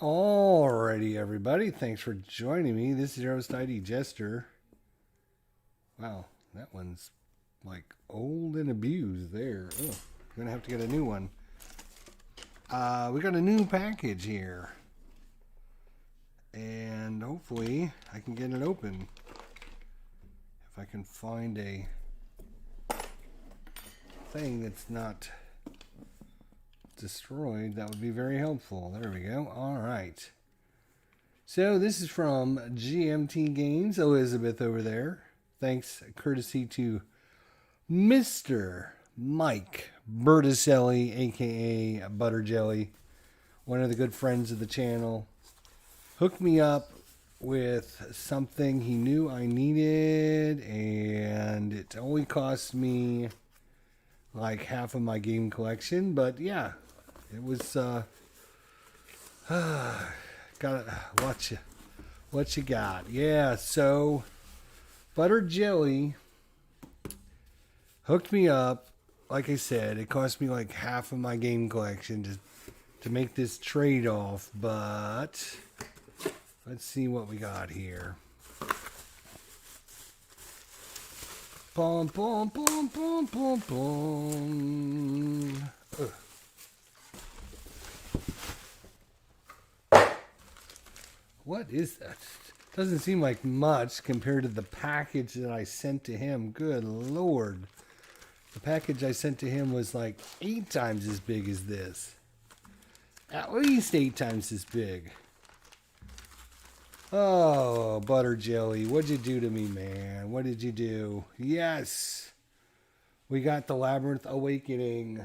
Alrighty, everybody. Thanks for joining me. This is your host, ID Jester. Wow, that one's like old and abused there. Oh, I'm going to have to get a new one. We got a new package here. And hopefully I can get it open. If I can find a thing that's not destroyed, that would be very helpful. There we go. All right. So this is from GMT Games, Elizabeth over there. Thanks, courtesy to Mr. Mike Butterjelly, aka Butterjelly, one of the good friends of the channel. Hooked me up with something he knew I needed, and it only cost me like half of my game collection, but yeah, it was gotta watch what you got. Yeah, so Butterjelly hooked me up. Like I said, it cost me like half of my game collection to make this trade-off, but let's see what we got here. Boom, boom, boom, boom, boom, boom. What is that? Doesn't seem like much compared to the package that I sent to him. Good Lord. The package I sent to him was like 8 times as big as this. At least 8 times as big. Oh, Butterjelly, what'd you do to me, man? What did you do? Yes! We got the Labyrinth Awakening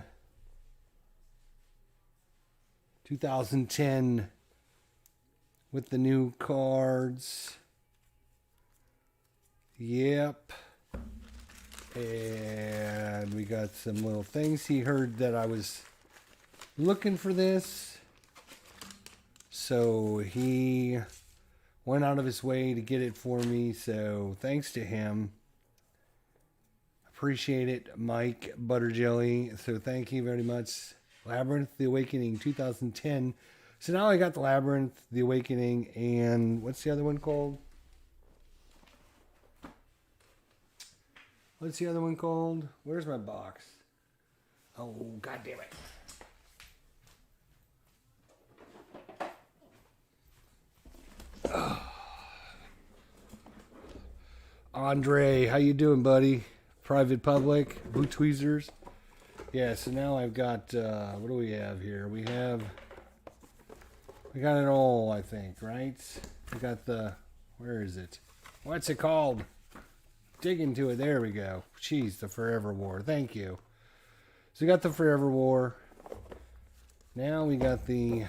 2010 with the new cards. Yep. And we got some little things. He heard that I was looking for this, so he went out of his way to get it for me, so thanks to him. Appreciate it, Mike Butterjelly. So thank you very much. Labyrinth The Awakening 2010. So now I got the Labyrinth The Awakening, and what's the other one called? What's the other one called? Where's my box? Oh, God damn it. Andre, how you doing, buddy? Private Public, Boot Tweezers. Yeah, so now I've got, what do we have here? We got it all, I think, right? We got the, where is it? What's it called? Dig into it. There we go. Jeez, the Forever War. Thank you. So we got the Forever War. Now we got the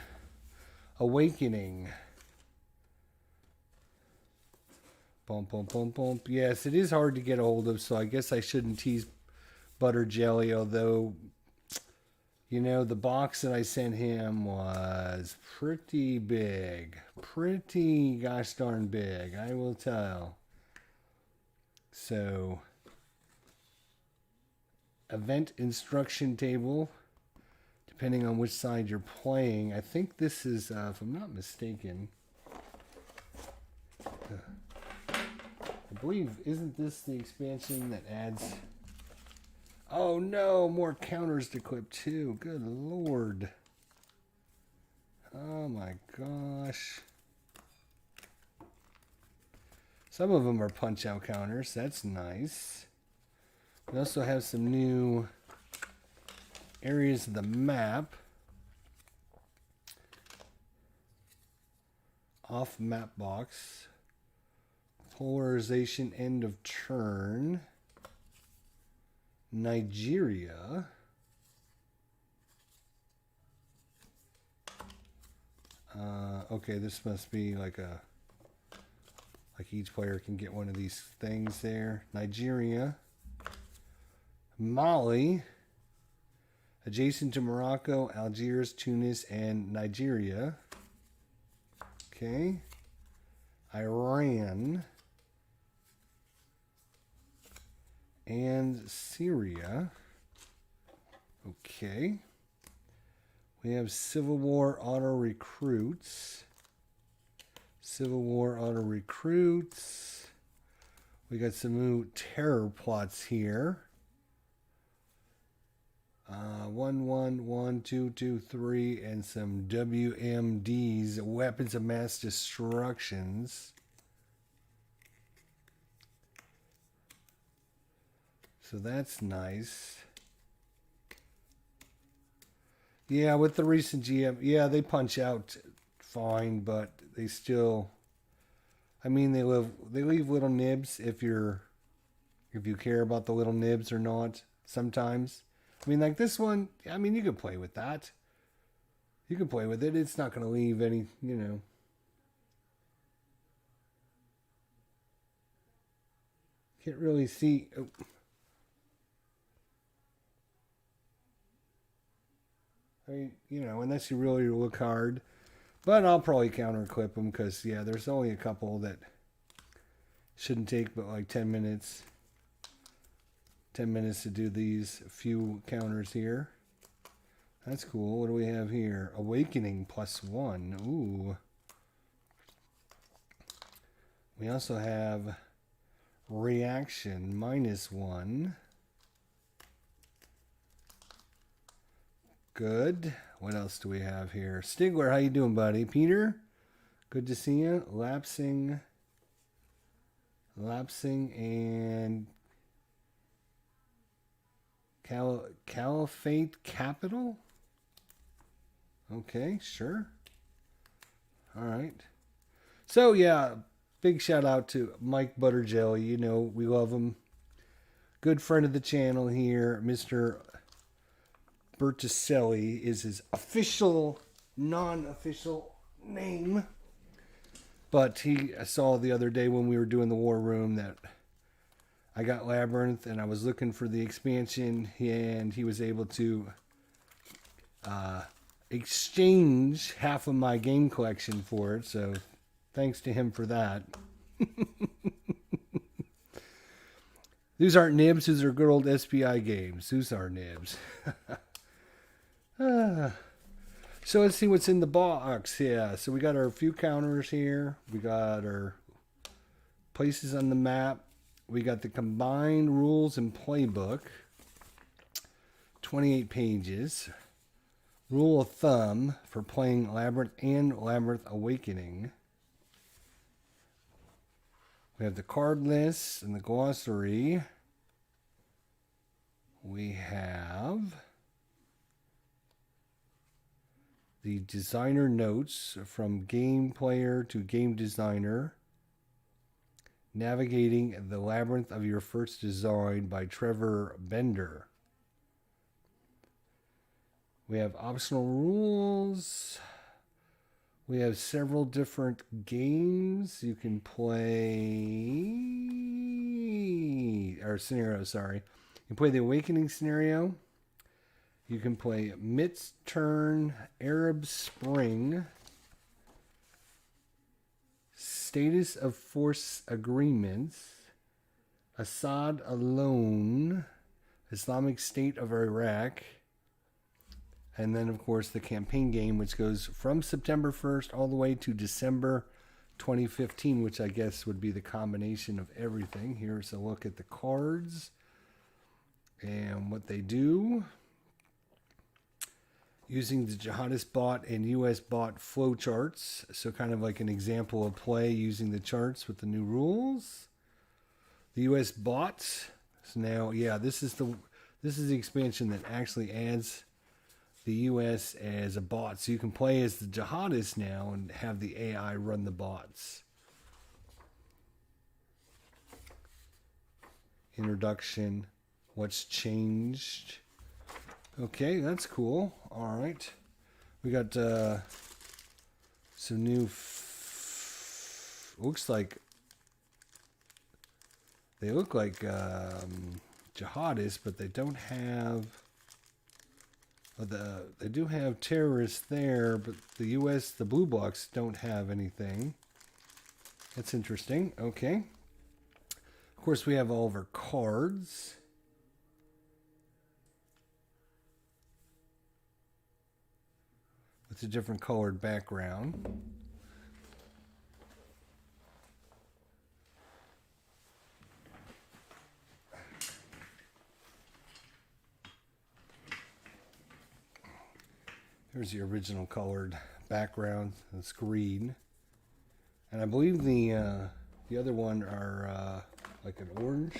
Awakening. Bump, bump, bump, bump. Yes, it is hard to get a hold of, so I guess I shouldn't tease Butterjelly, although, you know, the box that I sent him was pretty big. Pretty gosh darn big, I will tell. So, event instruction table, depending on which side you're playing. I think this is, if I'm not mistaken, I believe, isn't this the expansion that adds... Oh no, more counters to clip too. Good Lord. Oh my gosh. Some of them are punch-out counters. That's nice. We also have some new areas of the map. Off map box. Polarization end of turn. Nigeria. Okay, this must be like a... Like each player can get one of these things there. Nigeria. Mali. Adjacent to Morocco, Algiers, Tunis, and Nigeria. Okay. Iran. And Syria. Okay. We have Civil War Auto Recruits. Civil War Auto Recruits. We got some new terror plots here. 1, 1, 1, 2, 2, 3, and some WMDs, Weapons of Mass Destructions. So that's nice. Yeah, with the recent GM, yeah, they punch out fine, but they still, I mean, they leave little nibs if you care about the little nibs or not. Sometimes, I mean, like this one, I mean, you can play with that. You can play with it. It's not going to leave any, you know. Can't really see. Oh. I mean, you know, unless you really look hard. But I'll probably counter clip them because, yeah, there's only a couple that shouldn't take but like 10 minutes. 10 minutes to do these few counters here. That's cool. What do we have here? Awakening +1. Ooh. We also have Reaction -1. Good. What else do we have here? Stigler, how you doing, buddy? Peter, good to see you. Lapsing, and Caliphate Capital. Okay, sure. All right. So yeah, big shout out to Mike Butterjelly. You know we love him. Good friend of the channel here, Mr. Butterjelly is his official, non-official name. But I saw the other day when we were doing the War Room that I got Labyrinth and I was looking for the expansion, and he was able to exchange half of my game collection for it. So thanks to him for that. These aren't nibs. These are good old SPI games. These are nibs. So let's see what's in the box. Yeah, so we got our few counters here. We got our places on the map. We got the combined rules and playbook. 28 pages. Rule of thumb for playing Labyrinth and Labyrinth Awakening. We have the card list and the glossary. We have the designer notes from game player to game designer. Navigating the Labyrinth of Your First Design by Trevor Bender. We have optional rules. We have several different games you can play. Or scenario, sorry. You can play the Awakening scenario. You can play Midturn, Arab Spring, Status of Force Agreements, Assad Alone, Islamic State of Iraq, and then, of course, the campaign game, which goes from September 1st all the way to December 2015, which I guess would be the combination of everything. Here's a look at the cards and what they do. Using the Jihadist bot and US bot flow charts. So kind of like an example of play using the charts with the new rules. The US bot. So now, yeah, this is the expansion that actually adds the US as a bot. So you can play as the Jihadist now and have the AI run the bots. Introduction. What's changed? Okay, that's cool. All right. We got some new... looks like... They look like jihadists, but they don't have... they do have terrorists there, but the U.S., the blue blocks don't have anything. That's interesting. Okay. Of course, we have all of our cards. with a different colored background. Here's the original colored background. It's green, and I believe the other one are like an orange.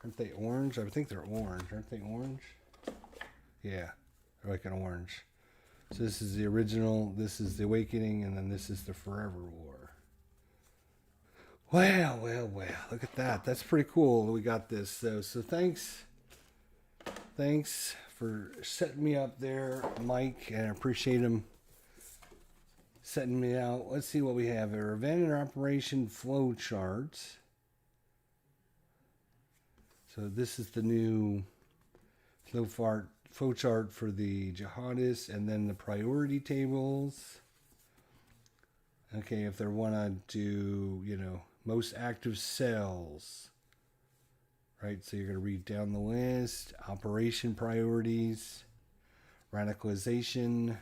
Aren't they orange? I think they're orange. Aren't they orange? Yeah, they're like an orange. So this is the original. This is the Awakening, and then this is the Forever War. Well, well, well. Look at that. That's pretty cool. We got this. So thanks for setting me up there, Mike, and I appreciate him setting me out. Let's see what we have here. Event and operation flow charts. So this is the new flow chart for the jihadists, and then the priority tables. Okay, if they want to do, most active cells. Right, so you're going to read down the list. Operation priorities, radicalization,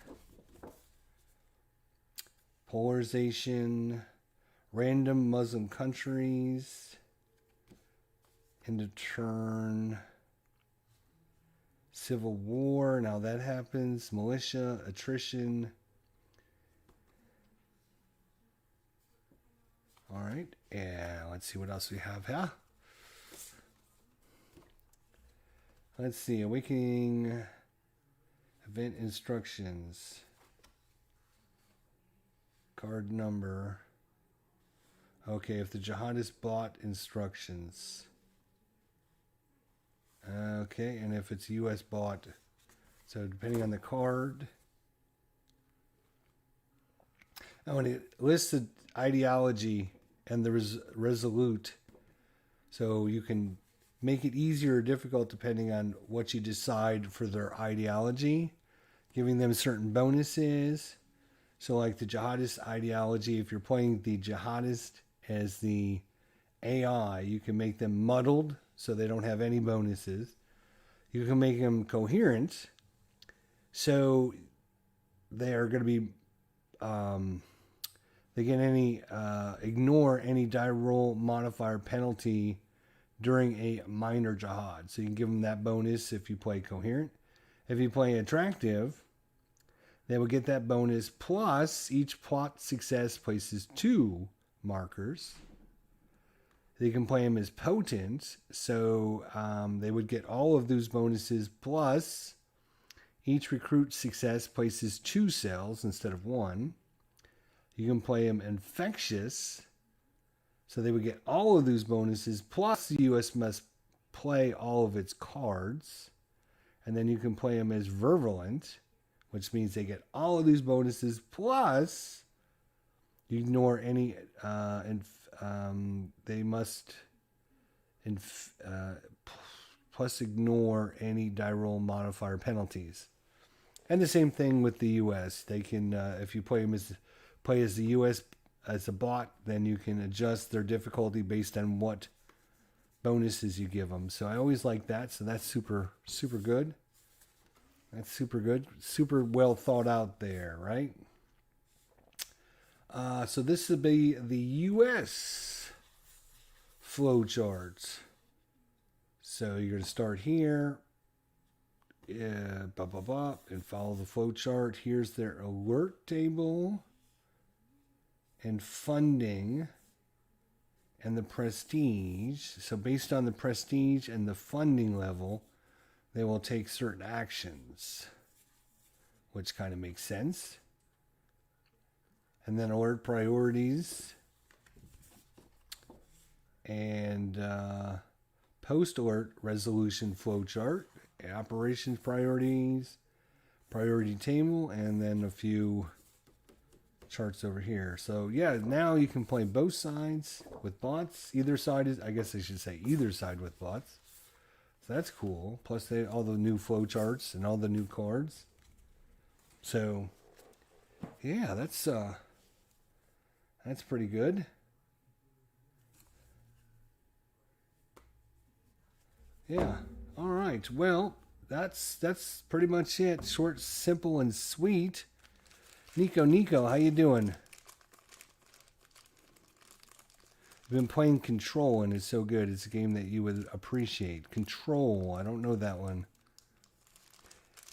polarization, random Muslim countries, end of turn, civil war, now that happens, militia, attrition. All right, and let's see what else we have here. Let's see, Awakening event instructions. Card number. Okay, if the jihadist bought instructions. Okay, and if it's US bought. So depending on the card. Oh, and it lists the ideology and the resolute. So you can make it easier or difficult depending on what you decide for their ideology, giving them certain bonuses. So like the jihadist ideology, if you're playing the jihadist as the AI, you can make them muddled so they don't have any bonuses. You can make them coherent so they are going to be, they can ignore any die roll modifier penalty during a minor jihad. So you can give them that bonus if you play coherent. If you play attractive, they will get that bonus, plus each plot success places 2 markers. They can play them as potent, so they would get all of those bonuses, plus each recruit success places 2 cells instead of 1. You can play them infectious, so they would get all of those bonuses, plus the US must play all of its cards. And then you can play them as virulent, which means they get all of these bonuses, plus you ignore any, they must, plus ignore any die roll modifier penalties. And the same thing with the US. They can, if you play them as the US as a bot, then you can adjust their difficulty based on what bonuses you give them. So I always like that. So that's super, super good. That's super good. Super well thought out there, right? So this would be the US flow charts. So you're going to start here. And follow the flow chart. Here's their alert table and funding and the prestige. So based on the prestige and the funding level, they will take certain actions, which kind of makes sense. And then alert priorities and post-alert resolution flowchart, operations priorities, priority table, and then a few charts over here. So yeah, now you can play both sides with bots. Either side is, I guess I should say either side with bots. So that's cool. Plus all the new flow charts and all the new cards. So yeah, that's pretty good. Yeah. All right. Well, that's pretty much it. Short, simple, and sweet. Nico, how you doing? I've been playing Control, and it's so good. It's a game that you would appreciate. Control. I don't know that one.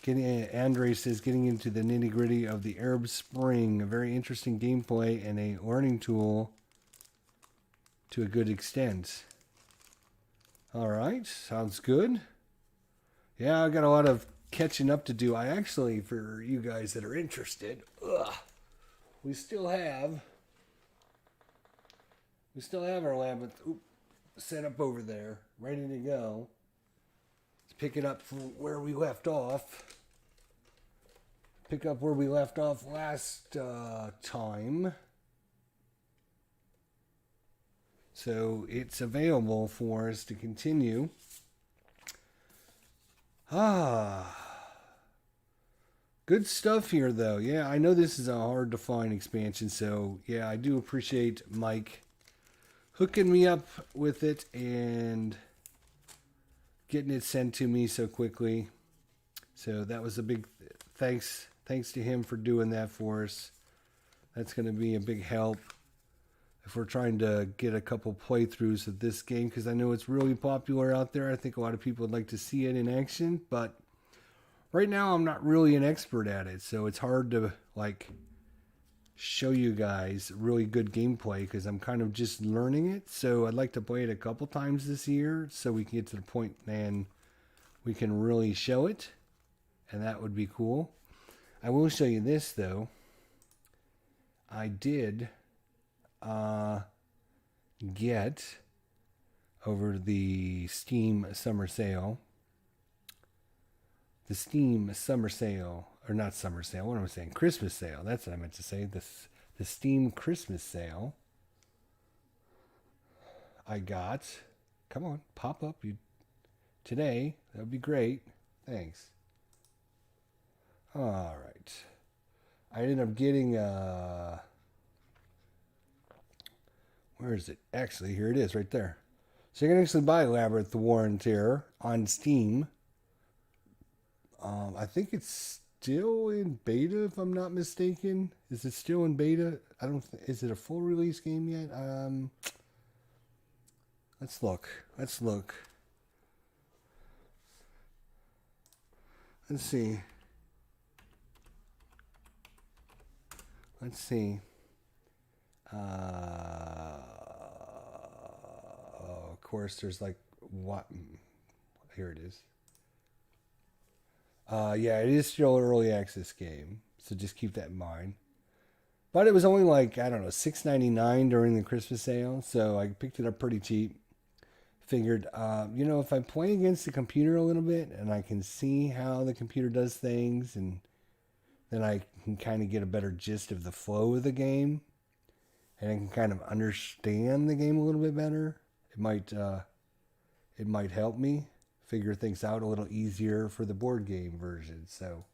Andre says, getting into the nitty-gritty of the Arab Spring. A very interesting gameplay and a learning tool to a good extent. All right. Sounds good. Yeah, I got a lot of catching up to do. I actually, for you guys that are interested, we still have our labyrinth set up over there, ready to go. Let's pick it up from where we left off. Pick up where we left off last time. So it's available for us to continue. Good stuff here, though. Yeah, I know this is a hard to find expansion, so yeah, I do appreciate Mike hooking me up with it and getting it sent to me so quickly. So that was a big thanks to him for doing that for us. That's going to be a big help if we're trying to get a couple playthroughs of this game, because I know it's really popular out there. I think a lot of people would like to see it in action, but right now I'm not really an expert at it, so it's hard to show you guys really good gameplay because I'm kind of just learning it. So I'd like to play it a couple times this year so we can get to the point and we can really show it, and that would be cool. I will show you this, though. I did get over the Steam summer sale. The Steam summer sale, or not summer sale, what am I saying? Christmas sale. That's what I meant to say. The Steam Christmas sale. I got, come on, pop up today. That would be great. Thanks. All right. I ended up getting where is it? Actually, here it is right there. So you can actually buy Labyrinth, the War and Terror on Steam. I think it's still in beta, if I'm not mistaken. Is it still in beta? Is it a full release game yet? Let's look. Let's see. Of course, there's what? Here it is. Yeah, it is still an early access game, so just keep that in mind. But it was only $6.99 during the Christmas sale, so I picked it up pretty cheap. Figured, if I play against the computer a little bit and I can see how the computer does things, and then I can kind of get a better gist of the flow of the game, and I can kind of understand the game a little bit better, it might help me figure things out a little easier for the board game version. So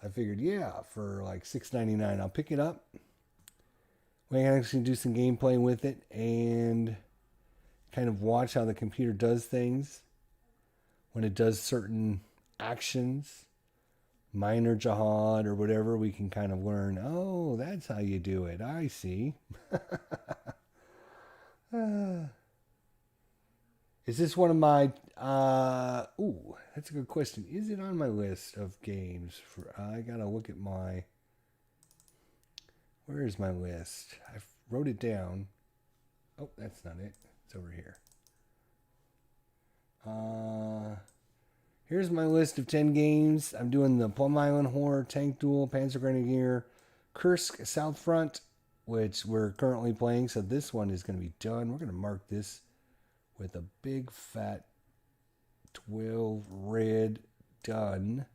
I figured, for $6.99, I'll pick it up. We can actually do some gameplay with it and kind of watch how the computer does things when it does certain actions, minor jihad or whatever. We can kind of learn, oh, that's how you do it. I see. Is this one of my... that's a good question. Is it on my list of games? I gotta look at my... Where is my list? I wrote it down. Oh, that's not it. It's over here. Here's my list of 10 games. I'm doing the Plum Island Horror, Tank Duel, Panzer Grenadier, Kursk, South Front, which we're currently playing. So this one is going to be done. We're going to mark this with a big fat 12 red done.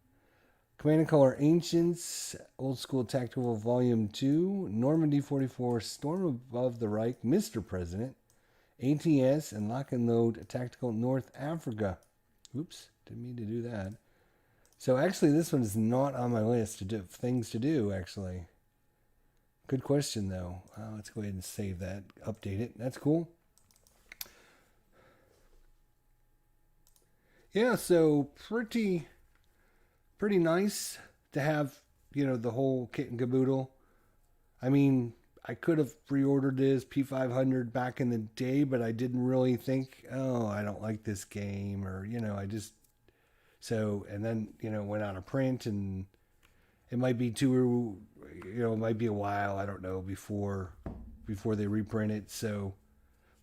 Command & Color Ancients, Old School Tactical Volume 2, Normandy 44, Storm Above the Reich, Mr. President, ATS, and Lock and Load Tactical North Africa. Oops, didn't mean to do that. So actually this one is not on my list of things to do, actually. Good question, though. Let's go ahead and save that, update it. That's cool. Yeah, so pretty nice to have, the whole kit and caboodle. I mean, I could have pre-ordered this P500 back in the day, but I didn't really think, oh, I don't like this game, or I just and then went out of print, and it might be it might be a while, I don't know, before they reprint it. So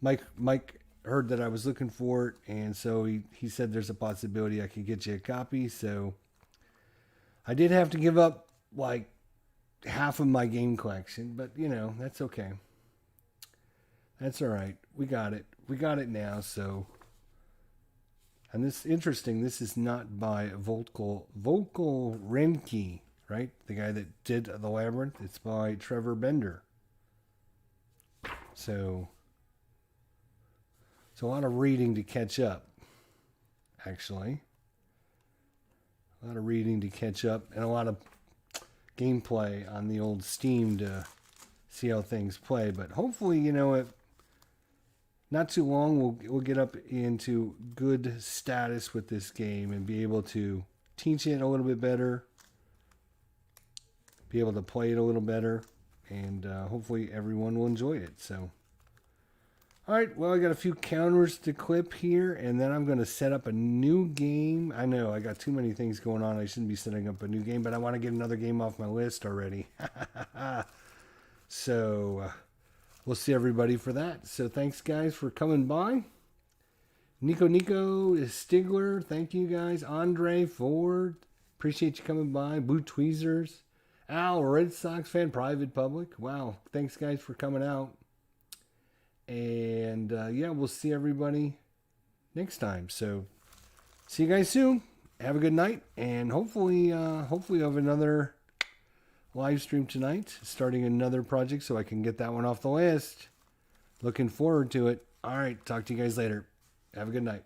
Mike heard that I was looking for it, and so he said there's a possibility I could get you a copy. So I did have to give up like half of my game collection, but that's okay. That's all right. We got it. We got it now. So, and this interesting. This is not by Volkel Renke, right? The guy that did The Labyrinth. It's by Trevor Bender. So a lot of reading to catch up. Actually, a lot of reading to catch up, and a lot of gameplay on the old Steam to see how things play. But hopefully, not too long we'll get up into good status with this game and be able to teach it a little bit better, be able to play it a little better, and hopefully everyone will enjoy it. So, all right, well, I got a few counters to clip here, and then I'm going to set up a new game. I know I got too many things going on. I shouldn't be setting up a new game, but I want to get another game off my list already. So we'll see everybody for that. So thanks, guys, for coming by. Nico Stigler, thank you, guys. Andre Ford, appreciate you coming by. Boot Tweezers. Al, Red Sox fan, private public. Wow, thanks, guys, for coming out. And yeah, we'll see everybody next time. So see you guys soon. Have a good night, and hopefully we'll have another live stream tonight, starting another project so I can get that one off the list. Looking forward to it. All right, talk to you guys later. Have a good night.